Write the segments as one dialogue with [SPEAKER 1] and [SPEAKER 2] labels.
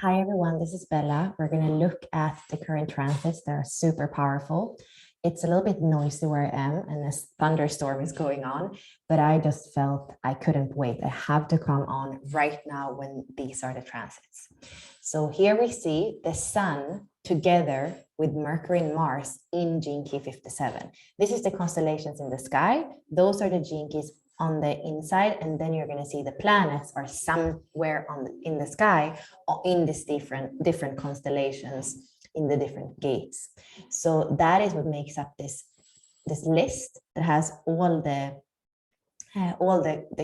[SPEAKER 1] Hi everyone, this is Bella. We're going to look at the current transits that are super powerful. It's a little bit noisy where I am and this thunderstorm is going on, but I just felt I couldn't wait. I have to come on right now when these are the transits. So here we see the sun together with Mercury and Mars in gene key 57. This is the constellations in the sky. Those are the gene keys on the inside, and then you're going to see the planets are somewhere in the sky or in these different constellations in the different gates. So that is what makes up this list that has all the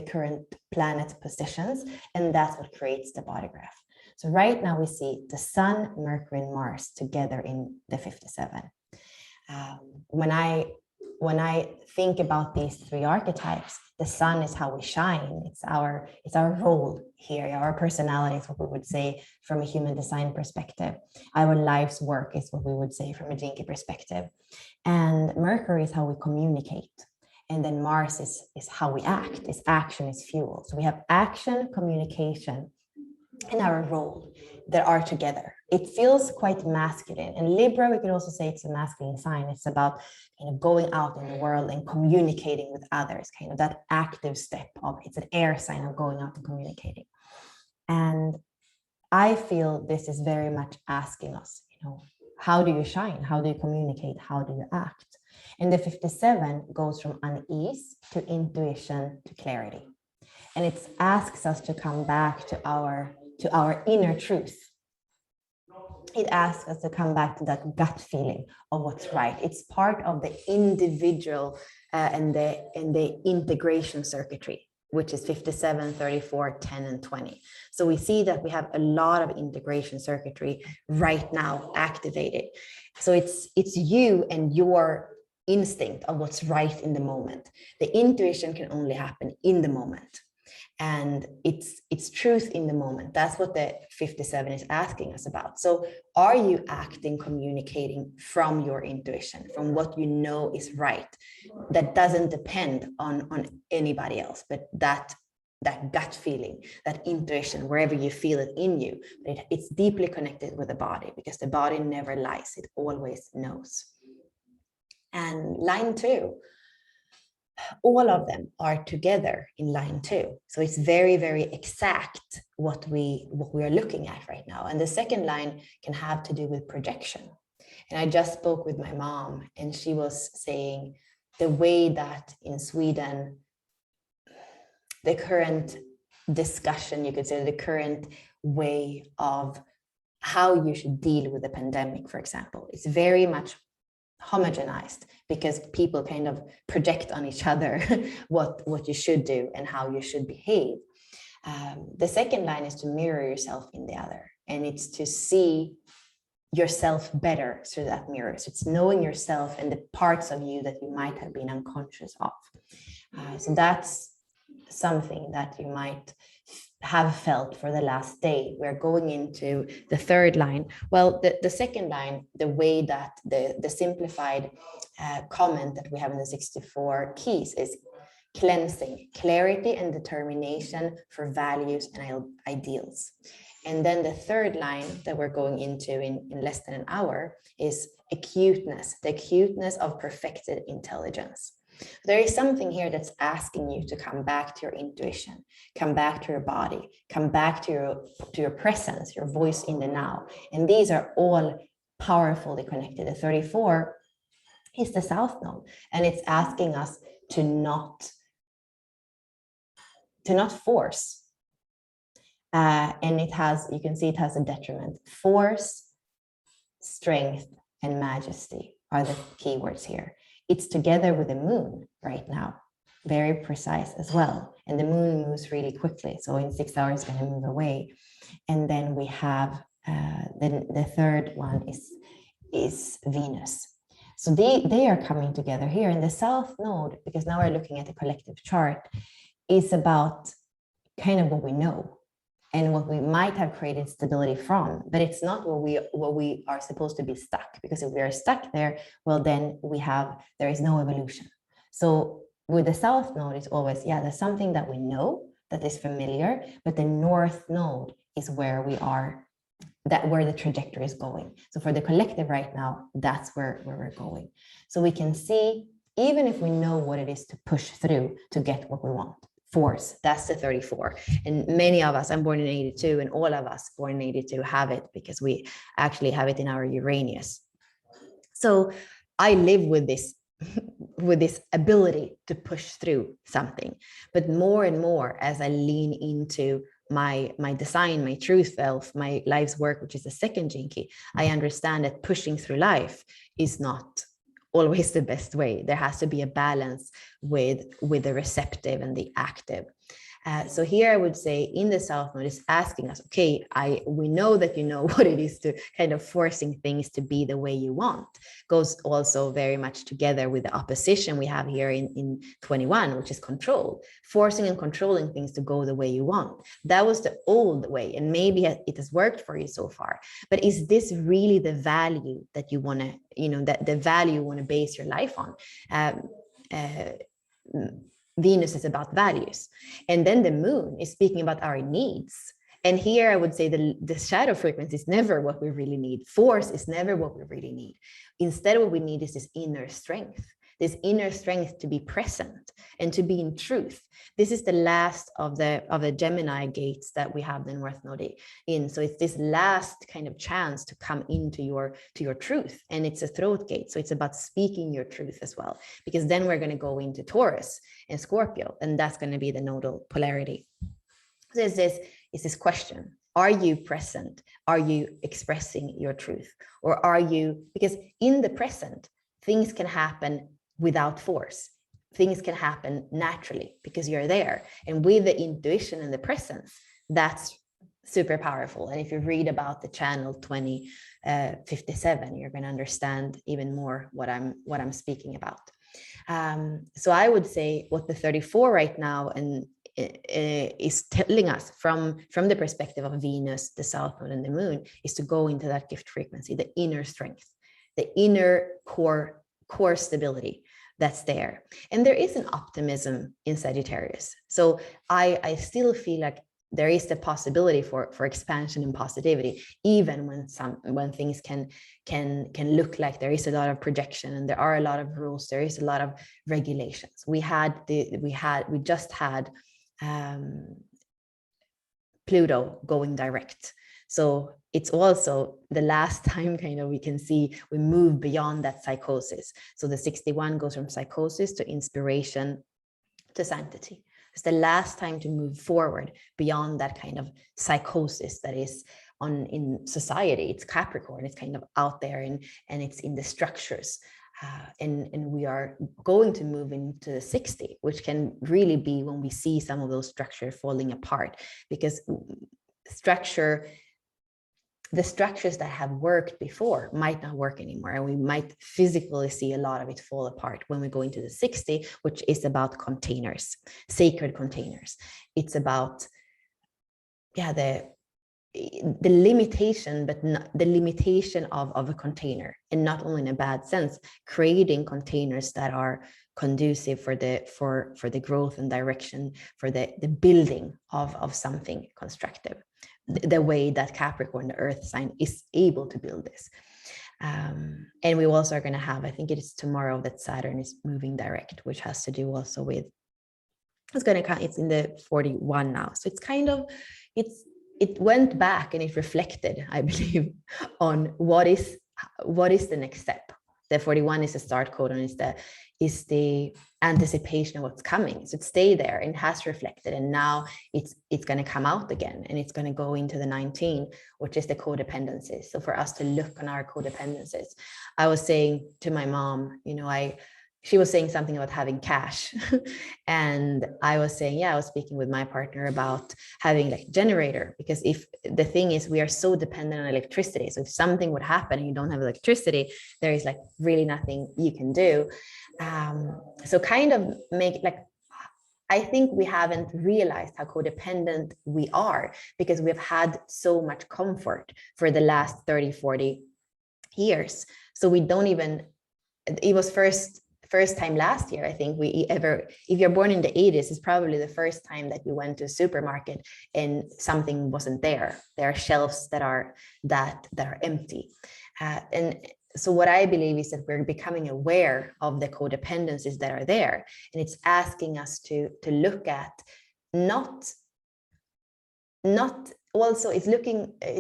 [SPEAKER 1] current planet positions, and that's what creates the body graph. So right now we see the sun, Mercury, and Mars together in the 57. When I think about these three archetypes, the sun is how we shine. It's our role here. Our personality is what we would say from a human design perspective. Our life's work is what we would say from a gene key perspective. And Mercury is how we communicate. And then Mars is how we act. Is action is fuel. So we have action, communication, and our role that are together. It feels quite masculine. And Libra, we could also say it's a masculine sign. It's about going out in the world and communicating with others, kind of that active step of, it's an air sign of going out and communicating. And I feel this is very much asking us, how do you shine? How do you communicate? How do you act? And the 57 goes from unease to intuition to clarity. And it asks us to come back to our inner truth. It asks us to come back to that gut feeling of what's right. It's part of the individual and the integration circuitry, which is 57, 34, 10, and 20. So we see that we have a lot of integration circuitry right now activated. So it's you and your instinct of what's right in the moment. The intuition can only happen in the moment. And it's truth in the moment. That's what the 57 is asking us about. So are you acting, communicating from your intuition, from what you know is right? That doesn't depend on anybody else, but that gut feeling, that intuition, wherever you feel it in you, but it's deeply connected with the body, because the body never lies. It always knows. And line 2, all of them are together in line 2. So it's very, very exact what we are looking at right now. And the second line can have to do with projection. And I just spoke with my mom, and she was saying the way that in Sweden, the current discussion, you could say, the current way of how you should deal with the pandemic, for example, it's very much homogenized, because people kind of project on each other what you should do and how you should behave. The second line is to mirror yourself in the other, and it's to see yourself better through that mirror. So it's knowing yourself and the parts of you that you might have been unconscious of. So that's something that you might have felt for the last day. We're going into the third line. Well, the second line, the way that the simplified comment that we have in the 64 keys is cleansing, clarity and determination for values and ideals. And then the third line that we're going into in less than an hour is acuteness, the acuteness of perfected intelligence. There is something here that's asking you to come back to your intuition, come back to your body, come back to your presence, your voice in the now. And these are all powerfully connected. The 34 is the south node, and it's asking us to not force. And it has, you can see it has a detriment. Force, strength, and majesty are the keywords here. It's together with the moon right now, very precise as well. And the moon moves really quickly. So in 6 hours, it's going to move away. And then we have the third one is Venus. So they are coming together here. In the south node, because now we're looking at the collective chart, is about kind of what we know and what we might have created stability from, but it's not what we are supposed to be stuck, because if we are stuck there, well, then there is no evolution. So with the south node, it's always, there's something that we know that is familiar, but the north node is where we are that where the trajectory is going. So for the collective right now, that's where we're going. So we can see, even if we know what it is to push through to get what we want, force, that's the 34. And many of us, I'm born in 82, and all of us born in 82 have it, because we actually have it in our Uranius. So I live with this with this ability to push through something. But more and more, as I lean into my design, my truth self, my life's work, which is the second gene key, I understand that pushing through life is not always the best way. There has to be a balance with the receptive and the active. So here I would say, in the South Node is asking us, okay, we know that you know what it is to kind of forcing things to be the way you want. Goes also very much together with the opposition we have here in 21, which is control, forcing and controlling things to go the way you want. That was the old way, and maybe it has worked for you so far. But is this really the value that you want to, that the value you want to base your life on? Venus is about values. And then the moon is speaking about our needs. And here I would say the shadow frequency is never what we really need. Force is never what we really need. Instead, what we need is this inner strength to be present and to be in truth. This is the last of the Gemini gates that we have the North Node in. So it's this last kind of chance to come into your truth. And it's a throat gate. So it's about speaking your truth as well, because then we're going to go into Taurus and Scorpio, and that's going to be the nodal polarity. So it's this question: are you present? Are you expressing your truth? Or are you, because in the present, things can happen without force. Things can happen naturally because you're there. And with the intuition and the presence, that's super powerful. And if you read about the channel 2057, you're going to understand even more what I'm speaking about. So I would say what the 34 right now and is telling us from the perspective of Venus, the South Node, and the Moon, is to go into that gift frequency, the inner strength, the inner core stability that's there. And there is an optimism in Sagittarius. So I still feel like there is the possibility for expansion and positivity, even when things can look like there is a lot of projection and there are a lot of rules, there is a lot of regulations. We just had Pluto going direct. So it's also the last time kind of we can see we move beyond that psychosis. So the 61 goes from psychosis to inspiration to sanctity. It's the last time to move forward beyond that kind of psychosis that is in society. It's Capricorn, it's kind of out there and it's in the structures. And we are going to move into the 60, which can really be when we see some of those structures falling apart, because the structures that have worked before might not work anymore. And we might physically see a lot of it fall apart when we go into the 60, which is about containers, sacred containers. It's about, the limitation, but not the limitation of a container, and not only in a bad sense, creating containers that are conducive for the growth and direction, for the building of something constructive, the way that Capricorn, the earth sign, is able to build this. And we also are going to have, I think it is tomorrow, that Saturn is moving direct, which has to do also with, it's in the 41 now. So it's kind of, it went back and it reflected, I believe, on what is the next step. The 41 is the start code, and is the anticipation of what's coming. So it stayed there and has reflected, and now it's going to come out again, and it's going to go into the 19, which is the codependencies. So for us to look on our codependencies, I was saying to my mom, she was saying something about having cash. And I was saying, I was speaking with my partner about having like generator, because if the thing is, we are so dependent on electricity. So if something would happen and you don't have electricity, there is like really nothing you can do. So kind of I think we haven't realized how codependent we are, because we've had so much comfort for the last 30, 40 years. So we don't even, it was first first time last year, I think if you're born in the 80s, it's probably the first time that you went to a supermarket and something wasn't there. There are shelves that are empty. And so what I believe is that we're becoming aware of the codependencies that are there. And it's asking us to look at it's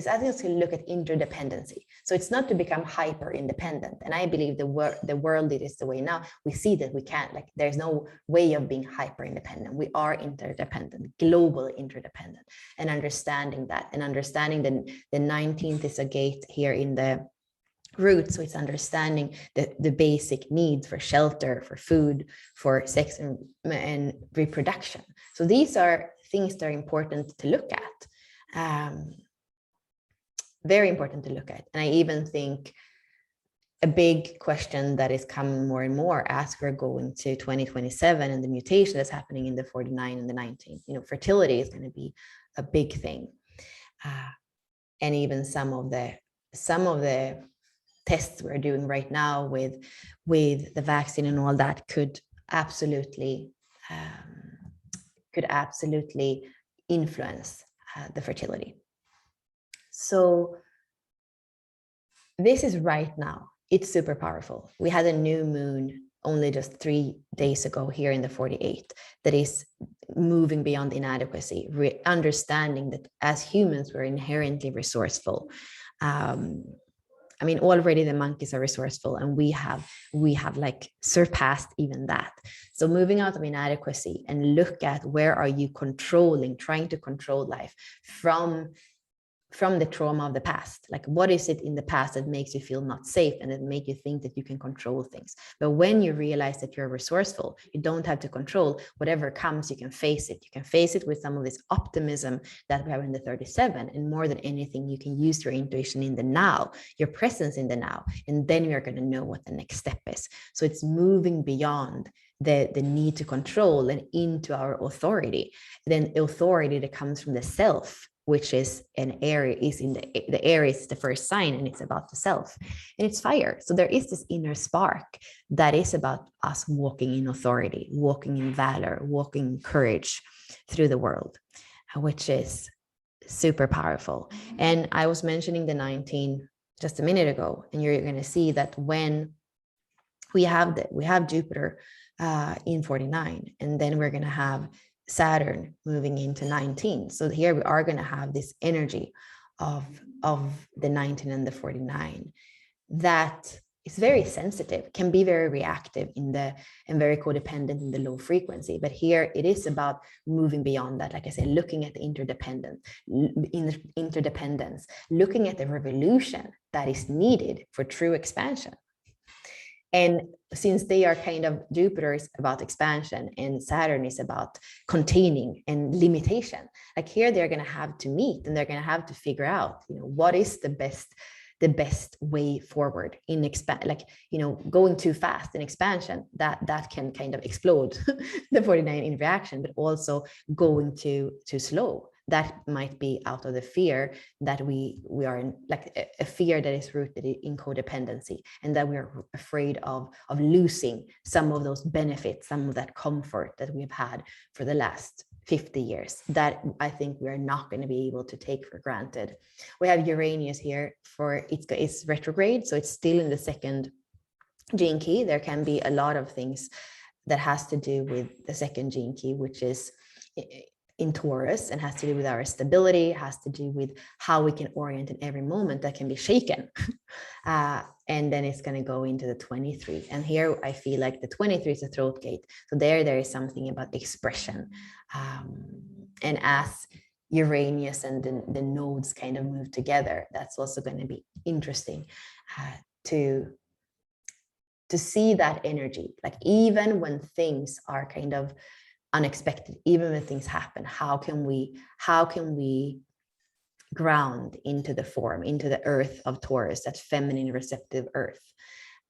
[SPEAKER 1] asking us to look at interdependency. So it's not to become hyper independent. And I believe the world it is the way now. We see that we can't, like, there's no way of being hyper independent. We are interdependent, global interdependent, and understanding that, and understanding the 19th is a gate here in the root. So it's understanding the basic needs for shelter, for food, for sex and reproduction. So these are things that are important to look at, very important to look at. And I even think a big question that is coming more and more as we're going to 2027 and the mutation that's happening in the 49 and the 19, fertility is going to be a big thing. And even some of the tests we're doing right now with the vaccine and all that could absolutely influence the fertility. So this is right now. It's super powerful. We had a new moon only just 3 days ago here in the 48 that is moving beyond inadequacy, understanding that as humans, we're inherently resourceful. Already the monkeys are resourceful, and we have like surpassed even that. So moving out of inadequacy and look at where are you trying to control life from the trauma of the past. Like, what is it in the past that makes you feel not safe and that make you think that you can control things? But when you realize that you're resourceful, you don't have to control whatever comes. You can face it. You can face it with some of this optimism that we have in the 37. And more than anything, you can use your intuition in the now, your presence in the now, and then you're going to know what the next step is. So it's moving beyond the need to control and into our authority. Then authority that comes from the self, which is an Aries, the Aries is the first sign, and it's about the self, and it's fire. So there is this inner spark that is about us walking in authority, walking in valor, walking in courage through the world, which is super powerful. And I was mentioning the 19 just a minute ago, and you're going to see that when we have Jupiter in 49, and then we're going to have Saturn moving into 19. So here we are going to have this energy of the 19 and the 49 that is very sensitive, can be very reactive and very codependent in the low frequency. But here it is about moving beyond that. Like I said, looking at the interdependence, looking at the revolution that is needed for true expansion. And since they are kind of, Jupiter is about expansion and Saturn is about containing and limitation, like here they're going to have to meet, and they're going to have to figure out, what is the best way forward in going too fast in expansion, that can kind of explode the 49 in reaction, but also going too slow. That might be out of the fear that we are in, like a fear that is rooted in codependency, and that we are afraid of losing some of those benefits, some of that comfort that we've had for the last 50 years, that I think we're not going to be able to take for granted. We have Uranius here it's retrograde, so it's still in the second gene key. There can be a lot of things that has to do with the second gene key, which is in Taurus, and has to do with our stability, has to do with how we can orient in every moment that can be shaken. And then it's going to go into the 23. And here I feel like the 23 is a throat gate. So there is something about expression. And as Uranius and the nodes kind of move together, that's also going to be interesting to see that energy. Like, even when things are kind of unexpected, even when things happen, how can we ground into the form, into the earth of Taurus, that feminine receptive earth?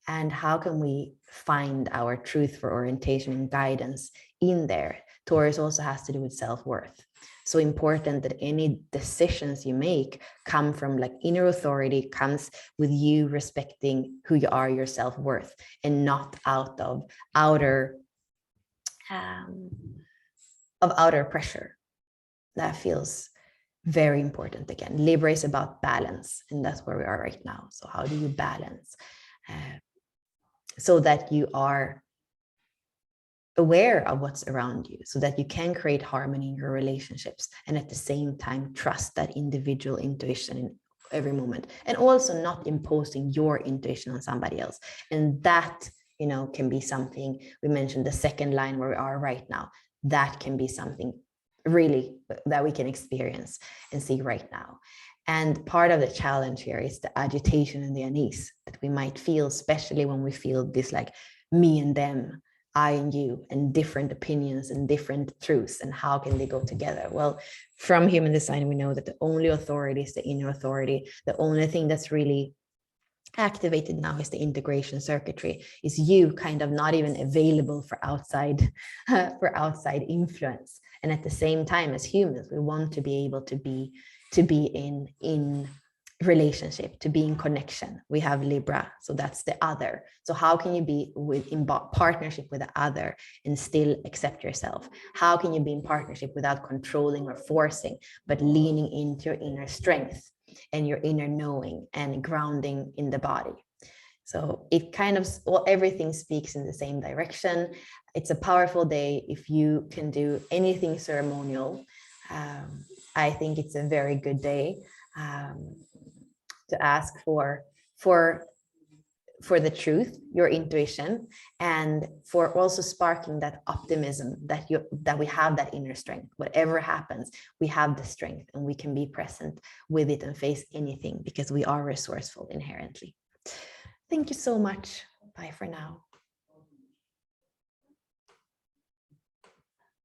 [SPEAKER 1] And how can we find our truth for orientation and guidance in there? Taurus also has to do with self-worth. So important that any decisions you make come from like inner authority, comes with you respecting who you are, your self-worth, and not out of outer pressure. That feels very important. Again, Libra is about balance, and that's where we are right now. So how do you balance so that you are aware of what's around you, so that you can create harmony in your relationships, and at the same time trust that individual intuition in every moment, and also not imposing your intuition on somebody else. And that, you know, can be something, we mentioned the second line where we are right now, that can be something really that we can experience and see right now. And part of the challenge here is the agitation and the unease that we might feel, especially when we feel this like me and them, I and you, and different opinions and different truths, and how can they go together? Well, from human design, we know that the only authority is the inner authority. The only thing that's really activated now is the integration circuitry, is you kind of not even available for outside influence. And at the same time, as humans, we want to be able to be in relationship, to be in connection. We have Libra, so that's the other. So how can you be in partnership with the other and still accept yourself? How can you be in partnership without controlling or forcing, but leaning into your inner strength and your inner knowing and grounding in the body? So it kind of, well, everything speaks in the same direction. It's a powerful day. If you can do anything ceremonial, I think it's a very good day to ask for the truth, your intuition, and for also sparking that optimism that we have that inner strength. Whatever happens, we have the strength and we can be present with it and face anything because we are resourceful inherently. Thank you so much. Bye for now.